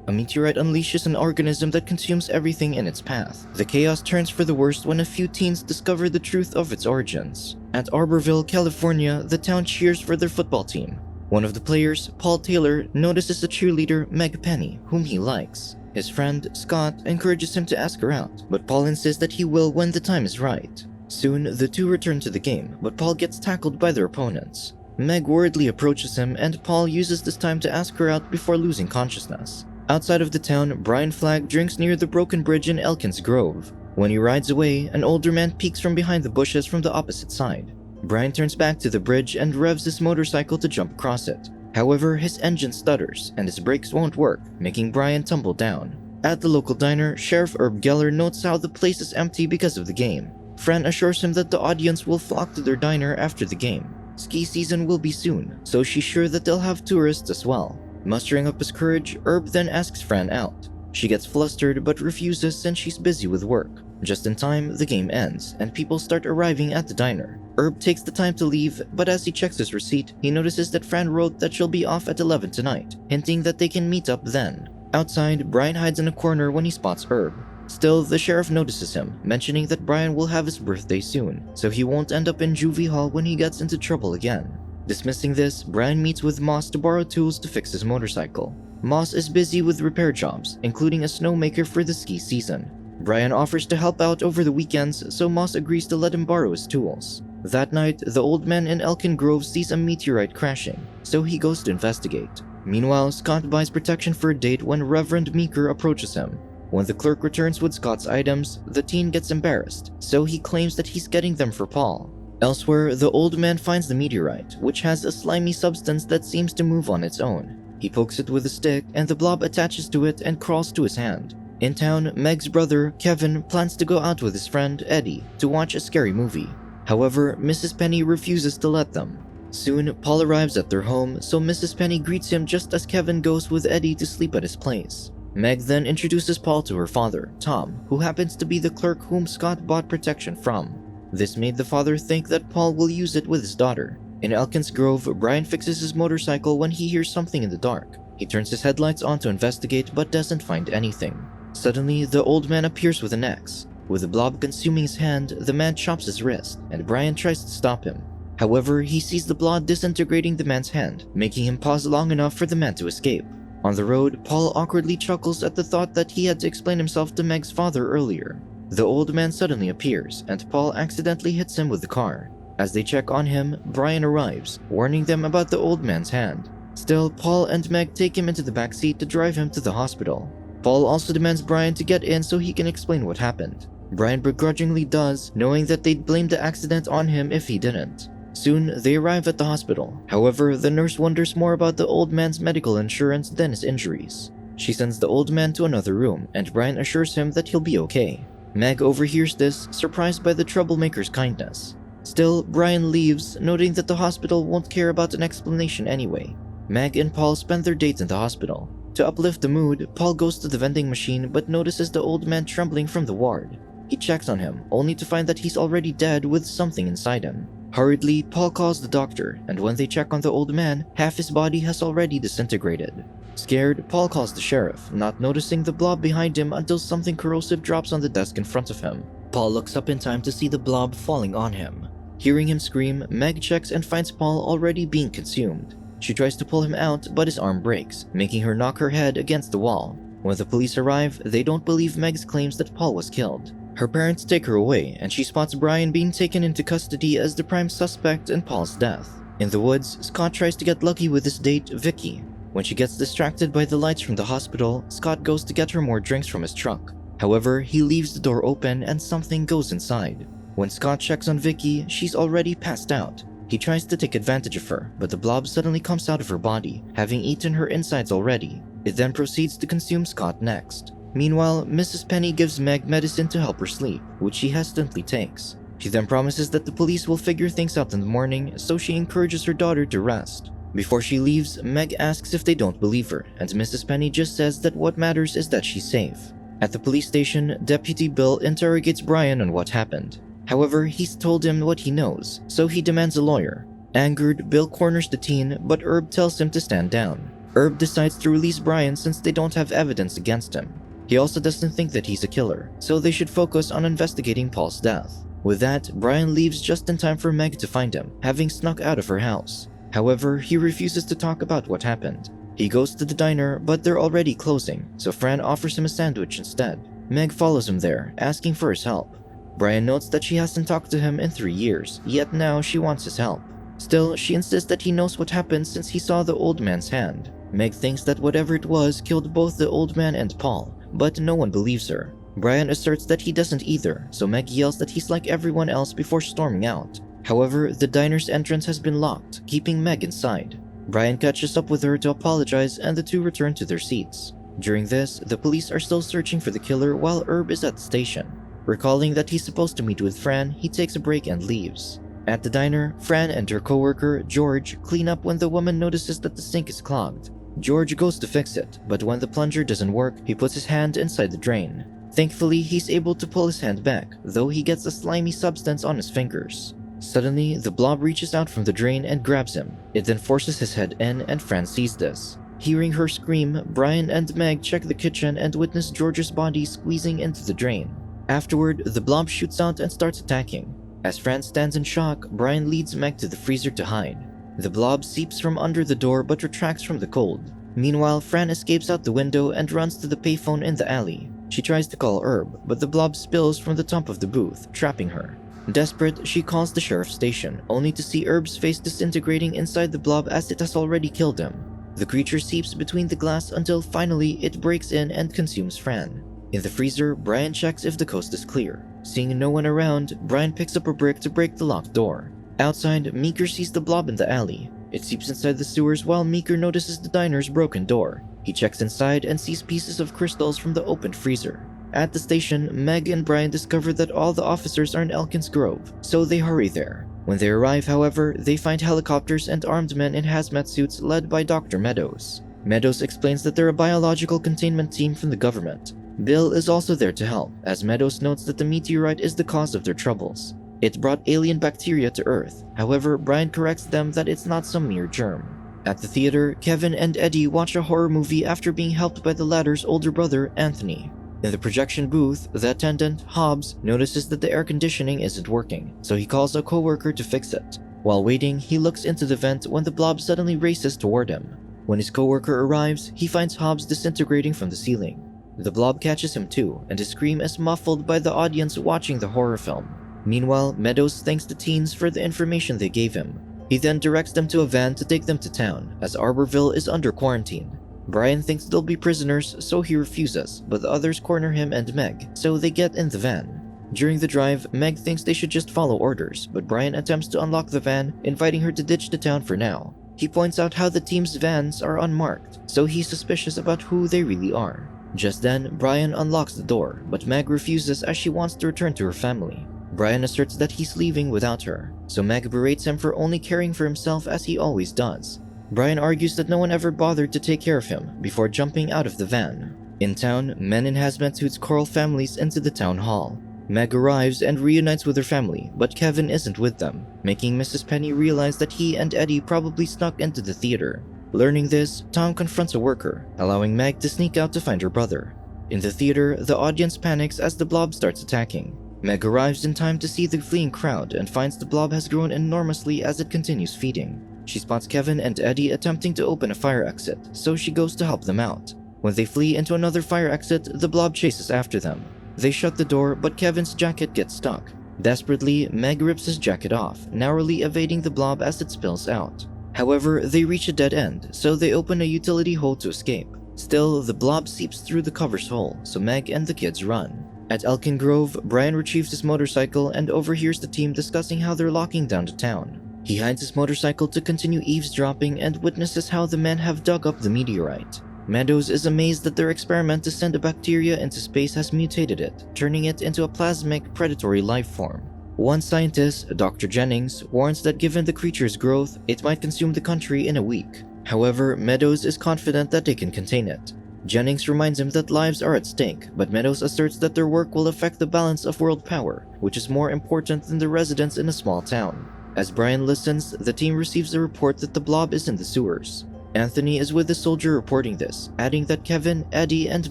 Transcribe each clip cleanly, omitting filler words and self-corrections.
A meteorite unleashes an organism that consumes everything in its path. The chaos turns for the worst when a few teens discover the truth of its origins. At Arborville, California, the town cheers for their football team. One of the players, Paul Taylor, notices the cheerleader Meg Penny, whom he likes. His friend, Scott, encourages him to ask her out, but Paul insists that he will when the time is right. Soon, the two return to the game, but Paul gets tackled by their opponents. Meg worriedly approaches him, and Paul uses this time to ask her out before losing consciousness. Outside of the town, Brian Flagg drinks near the broken bridge in Elkins Grove. When he rides away, an older man peeks from behind the bushes from the opposite side. Brian turns back to the bridge and revs his motorcycle to jump across it. However, his engine stutters and his brakes won't work, making Brian tumble down. At the local diner, Sheriff Herb Geller notes how the place is empty because of the game. Fran assures him that the audience will flock to their diner after the game. Ski season will be soon, so she's sure that they'll have tourists as well. Mustering up his courage, Herb then asks Fran out. She gets flustered but refuses since she's busy with work. Just in time, the game ends, and people start arriving at the diner. Herb takes the time to leave, but as he checks his receipt, he notices that Fran wrote that she'll be off at 11 tonight, hinting that they can meet up then. Outside, Brian hides in a corner when he spots Herb. Still, the sheriff notices him, mentioning that Brian will have his birthday soon, so he won't end up in juvie hall when he gets into trouble again. Dismissing this, Brian meets with Moss to borrow tools to fix his motorcycle. Moss is busy with repair jobs, including a snowmaker for the ski season. Brian offers to help out over the weekends, so Moss agrees to let him borrow his tools. That night, the old man in Elkin Grove sees a meteorite crashing, so he goes to investigate. Meanwhile, Scott buys protection for a date when Reverend Meeker approaches him. When the clerk returns with Scott's items, the teen gets embarrassed, so he claims that he's getting them for Paul. Elsewhere, the old man finds the meteorite, which has a slimy substance that seems to move on its own. He pokes it with a stick, and the blob attaches to it and crawls to his hand. In town, Meg's brother, Kevin, plans to go out with his friend, Eddie, to watch a scary movie. However, Mrs. Penny refuses to let them. Soon, Paul arrives at their home, so Mrs. Penny greets him just as Kevin goes with Eddie to sleep at his place. Meg then introduces Paul to her father, Tom, who happens to be the clerk whom Scott bought protection from. This made the father think that Paul will use it with his daughter. In Elkins Grove, Brian fixes his motorcycle when he hears something in the dark. He turns his headlights on to investigate but doesn't find anything. Suddenly, the old man appears with an axe. With the blob consuming his hand, the man chops his wrist, and Brian tries to stop him. However, he sees the blob disintegrating the man's hand, making him pause long enough for the man to escape. On the road, Paul awkwardly chuckles at the thought that he had to explain himself to Meg's father earlier. The old man suddenly appears, and Paul accidentally hits him with the car. As they check on him, Brian arrives, warning them about the old man's hand. Still, Paul and Meg take him into the backseat to drive him to the hospital. Paul also demands Brian to get in so he can explain what happened. Brian begrudgingly does, knowing that they'd blame the accident on him if he didn't. Soon, they arrive at the hospital. However, the nurse wonders more about the old man's medical insurance than his injuries. She sends the old man to another room, and Brian assures him that he'll be okay. Meg overhears this, surprised by the troublemaker's kindness. Still, Brian leaves, noting that the hospital won't care about an explanation anyway. Meg and Paul spend their dates in the hospital. To uplift the mood, Paul goes to the vending machine but notices the old man trembling from the ward. He checks on him, only to find that he's already dead with something inside him. Hurriedly, Paul calls the doctor, and when they check on the old man, half his body has already disintegrated. Scared, Paul calls the sheriff, not noticing the blob behind him until something corrosive drops on the desk in front of him. Paul looks up in time to see the blob falling on him. Hearing him scream, Meg checks and finds Paul already being consumed. She tries to pull him out, but his arm breaks, making her knock her head against the wall. When the police arrive, they don't believe Meg's claims that Paul was killed. Her parents take her away, and she spots Brian being taken into custody as the prime suspect in Paul's death. In the woods, Scott tries to get lucky with his date, Vicky. When she gets distracted by the lights from the hospital, Scott goes to get her more drinks from his truck. However, he leaves the door open and something goes inside. When Scott checks on Vicky, she's already passed out. He tries to take advantage of her, but the blob suddenly comes out of her body, having eaten her insides already. It then proceeds to consume Scott next. Meanwhile, Mrs. Penny gives Meg medicine to help her sleep, which she hesitantly takes. She then promises that the police will figure things out in the morning, so she encourages her daughter to rest. Before she leaves, Meg asks if they don't believe her, and Mrs. Penny just says that what matters is that she's safe. At the police station, Deputy Bill interrogates Brian on what happened. However, he's told him what he knows, so he demands a lawyer. Angered, Bill corners the teen, but Herb tells him to stand down. Herb decides to release Brian since they don't have evidence against him. He also doesn't think that he's a killer, so they should focus on investigating Paul's death. With that, Brian leaves just in time for Meg to find him, having snuck out of her house. However, he refuses to talk about what happened. He goes to the diner, but they're already closing, so Fran offers him a sandwich instead. Meg follows him there, asking for his help. Brian notes that she hasn't talked to him in 3 years, yet now she wants his help. Still, she insists that he knows what happened since he saw the old man's hand. Meg thinks that whatever it was killed both the old man and Paul, but no one believes her. Brian asserts that he doesn't either, so Meg yells that he's like everyone else before storming out. However, the diner's entrance has been locked, keeping Meg inside. Brian catches up with her to apologize and the two return to their seats. During this, the police are still searching for the killer while Herb is at the station. Recalling that he's supposed to meet with Fran, he takes a break and leaves. At the diner, Fran and her coworker, George, clean up when the woman notices that the sink is clogged. George goes to fix it, but when the plunger doesn't work, he puts his hand inside the drain. Thankfully, he's able to pull his hand back, though he gets a slimy substance on his fingers. Suddenly, the blob reaches out from the drain and grabs him. It then forces his head in, and Fran sees this. Hearing her scream, Brian and Meg check the kitchen and witness George's body squeezing into the drain. Afterward, the blob shoots out and starts attacking. As Fran stands in shock, Brian leads Meg to the freezer to hide. The blob seeps from under the door but retracts from the cold. Meanwhile, Fran escapes out the window and runs to the payphone in the alley. She tries to call Herb, but the blob spills from the top of the booth, trapping her. Desperate, she calls the sheriff's station, only to see Herb's face disintegrating inside the blob as it has already killed him. The creature seeps between the glass until finally it breaks in and consumes Fran. In the freezer, Brian checks if the coast is clear. Seeing no one around, Brian picks up a brick to break the locked door. Outside, Meeker sees the blob in the alley. It seeps inside the sewers while Meeker notices the diner's broken door. He checks inside and sees pieces of crystals from the opened freezer. At the station, Meg and Brian discover that all the officers are in Elkins Grove, so they hurry there. When they arrive, however, they find helicopters and armed men in hazmat suits led by Dr. Meadows. Meadows explains that they're a biological containment team from the government. Bill is also there to help, as Meadows notes that the meteorite is the cause of their troubles. It brought alien bacteria to Earth. However, Brian corrects them that it's not some mere germ. At the theater, Kevin and Eddie watch a horror movie after being helped by the latter's older brother, Anthony. In the projection booth, the attendant, Hobbs, notices that the air conditioning isn't working, so he calls a coworker to fix it. While waiting, he looks into the vent when the blob suddenly races toward him. When his coworker arrives, he finds Hobbs disintegrating from the ceiling. The blob catches him too, and his scream is muffled by the audience watching the horror film. Meanwhile, Meadows thanks the teens for the information they gave him. He then directs them to a van to take them to town, as Arborville is under quarantine. Brian thinks they'll be prisoners, so he refuses, but the others corner him and Meg, so they get in the van. During the drive, Meg thinks they should just follow orders, but Brian attempts to unlock the van, inviting her to ditch the town for now. He points out how the team's vans are unmarked, so he's suspicious about who they really are. Just then, Brian unlocks the door, but Meg refuses as she wants to return to her family. Brian asserts that he's leaving without her, so Meg berates him for only caring for himself as he always does. Brian argues that no one ever bothered to take care of him before jumping out of the van. In town, men in hazmat suits call families into the town hall. Meg arrives and reunites with her family, but Kevin isn't with them, making Mrs. Penny realize that he and Eddie probably snuck into the theater. Learning this, Tom confronts a worker, allowing Meg to sneak out to find her brother. In the theater, the audience panics as the blob starts attacking. Meg arrives in time to see the fleeing crowd and finds the blob has grown enormously as it continues feeding. She spots Kevin and Eddie attempting to open a fire exit, so she goes to help them out. When they flee into another fire exit, the blob chases after them. They shut the door, but Kevin's jacket gets stuck. Desperately, Meg rips his jacket off, narrowly evading the blob as it spills out. However, they reach a dead end, so they open a utility hole to escape. Still, the blob seeps through the cover's hole, so Meg and the kids run. At Elkin Grove, Brian retrieves his motorcycle and overhears the team discussing how they're locking down the town. He hides his motorcycle to continue eavesdropping and witnesses how the men have dug up the meteorite. Meadows is amazed that their experiment to send a bacteria into space has mutated it, turning it into a plasmic predatory life form. One scientist, Dr. Jennings, warns that given the creature's growth, it might consume the country in a week. However, Meadows is confident that they can contain it. Jennings reminds him that lives are at stake, but Meadows asserts that their work will affect the balance of world power, which is more important than the residents in a small town. As Brian listens, the team receives a report that the blob is in the sewers. Anthony is with the soldier reporting this, adding that Kevin, Eddie, and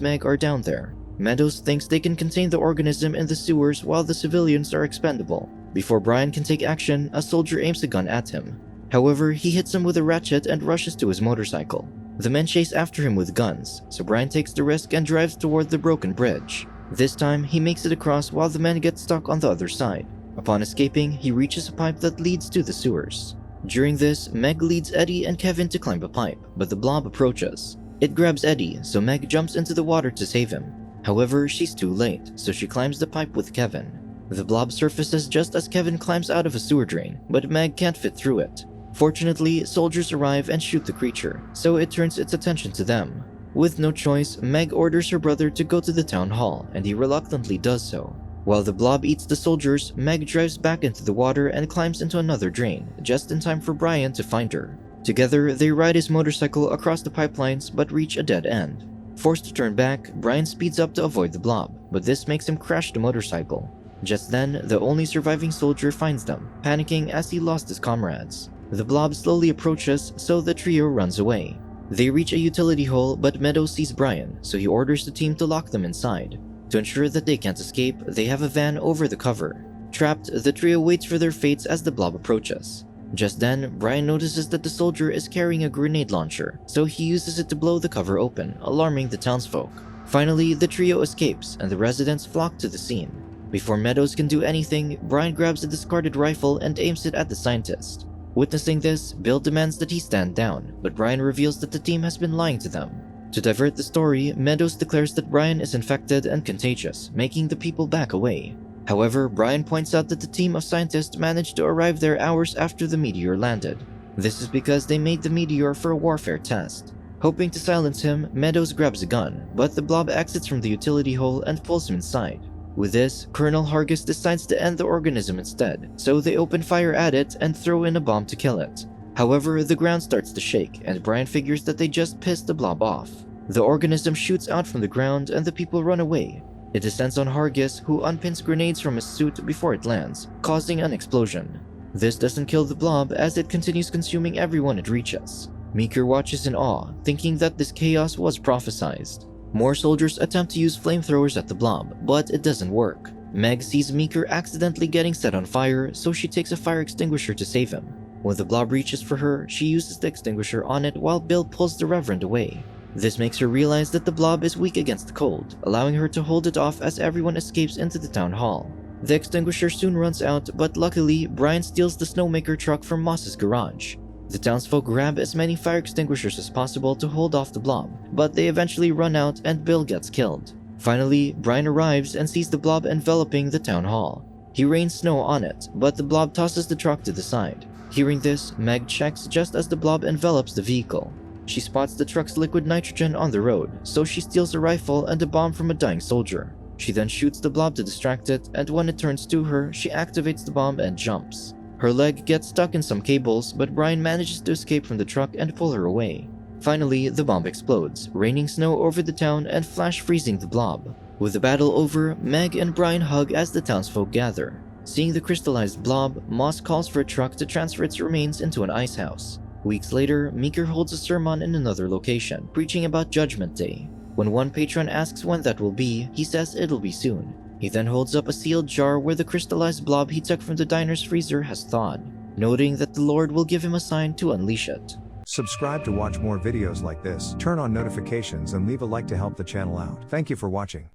Meg are down there. Meadows thinks they can contain the organism in the sewers while the civilians are expendable. Before Brian can take action, a soldier aims a gun at him. However, he hits him with a ratchet and rushes to his motorcycle. The men chase after him with guns, so Brian takes the risk and drives toward the broken bridge. This time, he makes it across while the men get stuck on the other side. Upon escaping, he reaches a pipe that leads to the sewers. During this, Meg leads Eddie and Kevin to climb a pipe, but the blob approaches. It grabs Eddie, so Meg jumps into the water to save him. However, she's too late, so she climbs the pipe with Kevin. The blob surfaces just as Kevin climbs out of a sewer drain, but Meg can't fit through it. Fortunately, soldiers arrive and shoot the creature, so it turns its attention to them. With no choice, Meg orders her brother to go to the town hall, and he reluctantly does so. While the blob eats the soldiers, Meg drives back into the water and climbs into another drain, just in time for Brian to find her. Together, they ride his motorcycle across the pipelines but reach a dead end. Forced to turn back, Brian speeds up to avoid the blob, but this makes him crash the motorcycle. Just then, the only surviving soldier finds them, panicking as he lost his comrades. The blob slowly approaches, so the trio runs away. They reach a utility hole, but Meadows sees Brian, so he orders the team to lock them inside. To ensure that they can't escape, they have a van over the cover. Trapped, the trio waits for their fates as the blob approaches. Just then, Brian notices that the soldier is carrying a grenade launcher, so he uses it to blow the cover open, alarming the townsfolk. Finally, the trio escapes, and the residents flock to the scene. Before Meadows can do anything, Brian grabs a discarded rifle and aims it at the scientist. Witnessing this, Bill demands that he stand down, but Brian reveals that the team has been lying to them. To divert the story, Meadows declares that Brian is infected and contagious, making the people back away. However, Brian points out that the team of scientists managed to arrive there hours after the meteor landed. This is because they made the meteor for a warfare test. Hoping to silence him, Meadows grabs a gun, but the blob exits from the utility hole and pulls him inside. With this, Colonel Hargis decides to end the organism instead, so they open fire at it and throw in a bomb to kill it. However, the ground starts to shake, and Brian figures that they just pissed the blob off. The organism shoots out from the ground and the people run away. It descends on Hargis, who unpins grenades from his suit before it lands, causing an explosion. This doesn't kill the blob as it continues consuming everyone it reaches. Meeker watches in awe, thinking that this chaos was prophesized. More soldiers attempt to use flamethrowers at the blob, but it doesn't work. Meg sees Meeker accidentally getting set on fire, so she takes a fire extinguisher to save him. When the blob reaches for her, she uses the extinguisher on it while Bill pulls the Reverend away. This makes her realize that the blob is weak against the cold, allowing her to hold it off as everyone escapes into the town hall. The extinguisher soon runs out, but luckily, Brian steals the snowmaker truck from Moss's garage. The townsfolk grab as many fire extinguishers as possible to hold off the blob, but they eventually run out and Bill gets killed. Finally, Brian arrives and sees the blob enveloping the town hall. He rains snow on it, but the blob tosses the truck to the side. Hearing this, Meg checks just as the blob envelops the vehicle. She spots the truck's liquid nitrogen on the road, so she steals a rifle and a bomb from a dying soldier. She then shoots the blob to distract it, and when it turns to her, she activates the bomb and jumps. Her leg gets stuck in some cables, but Brian manages to escape from the truck and pull her away. Finally, the bomb explodes, raining snow over the town and flash freezing the blob. With the battle over, Meg and Brian hug as the townsfolk gather. Seeing the crystallized blob, Moss calls for a truck to transfer its remains into an ice house. Weeks later, Meeker holds a sermon in another location, preaching about Judgment Day. When one patron asks when that will be, he says it'll be soon. He then holds up a sealed jar where the crystallized blob he took from the diner's freezer has thawed, noting that the Lord will give him a sign to unleash it. Subscribe to watch more videos like this, turn on notifications and leave a like to help the channel out. Thank you for watching.